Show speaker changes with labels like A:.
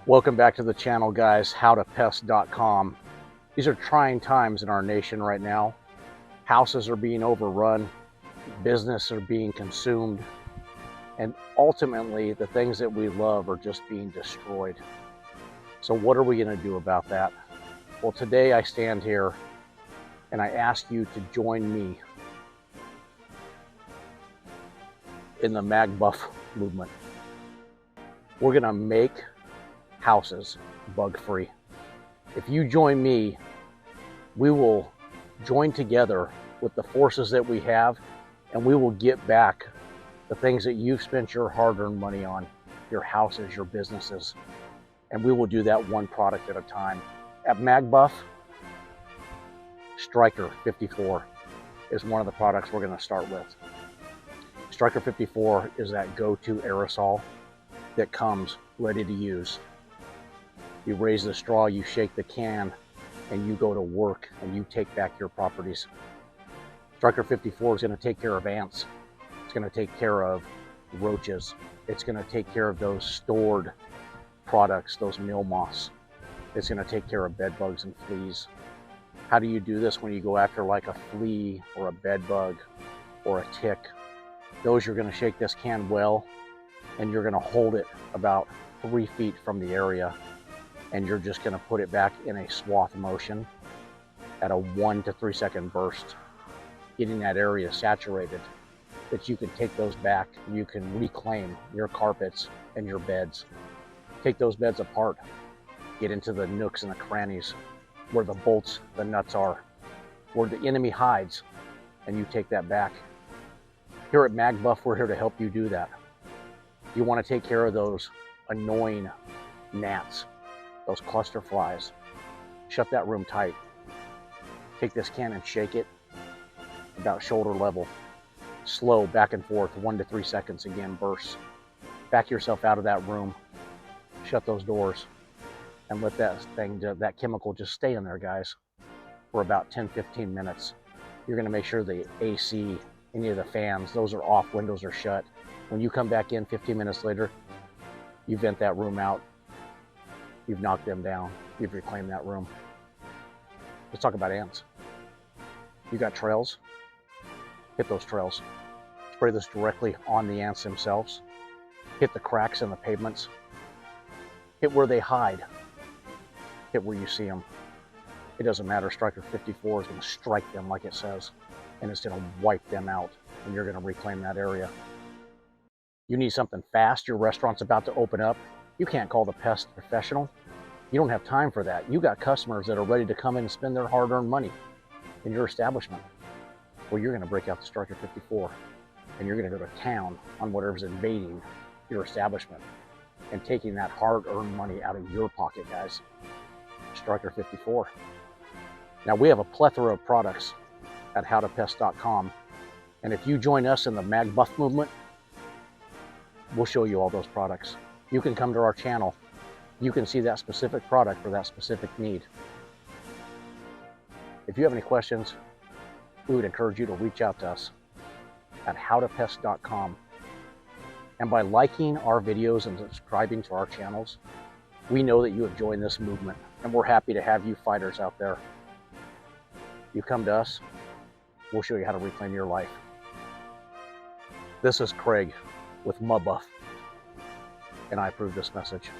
A: Welcome back to the channel, guys. howtopest.com. These are trying times in our nation right now. Houses are being overrun, business are being consumed, and ultimately the things that we love are just being destroyed. So what are we going to do about that? Well, today I stand here and I ask you to join me in the mhbf movement. We're going to make houses bug-free. If you join me, we will join together with the forces that we have, and we will get back the things that you've spent your hard-earned money on, your houses, your businesses, and we will do that one product at a time. At mhbf, Stryker 54 is one of the products we're going to start with. Stryker 54 is that go-to aerosol that comes ready to use. You raise the straw, you shake the can, and you go to work and you take back your properties. Stryker 54 is going to take care of ants. It's going to take care of roaches. It's going to take care of those stored products, those meal moths. It's going to take care of bed bugs and fleas. How do you do this when you go after like a flea or a bed bug or a tick? Those, you're going to shake this can well, and you're going to hold it about 3 feet from the area, and you're just going to put it back in a swath motion at a 1 to 3 second burst, getting that area saturated, that you can take those back. You can reclaim your carpets and your beds. Take those beds apart, get into the nooks and the crannies where the bolts, the nuts are, where the enemy hides, and you take that back. Here at mhbf, we're here to help you do that. You want to take care of those annoying gnats, those cluster flies. Shut that room tight. Take this can and shake it about shoulder level. Slow, back and forth, 1 to 3 seconds, again, bursts. Back yourself out of that room. Shut those doors and let that chemical just stay in there, guys, for about 10-15 minutes. You're going to make sure the AC, any of the fans, those are off, windows are shut. When you come back in 15 minutes later, you vent that room out. You've knocked them down. You've reclaimed that room. Let's talk about ants. You got trails? Hit those trails. Spray this directly on the ants themselves. Hit the cracks in the pavements. Hit where they hide. Hit where you see them. It doesn't matter. Stryker 54 is going to strike them like it says, and it's going to wipe them out, and you're going to reclaim that area. You need something fast. Your restaurant's about to open up. You can't call the pest professional. You don't have time for that. You got customers that are ready to come in and spend their hard-earned money in your establishment. Well, you're going to break out the Stryker 54, and you're going to go to town on whatever's invading your establishment and taking that hard-earned money out of your pocket, guys. Stryker 54. Now, we have a plethora of products at howtopest.com, and if you join us in the mhbf movement, we'll show you all those products. You can come to our channel. You can see that specific product for that specific need. If you have any questions, we would encourage you to reach out to us at howtopest.com. And by liking our videos and subscribing to our channels, we know that you have joined this movement, and we're happy to have you fighters out there. You come to us, we'll show you how to reclaim your life. This is Craig with mhbf, and I approve this message.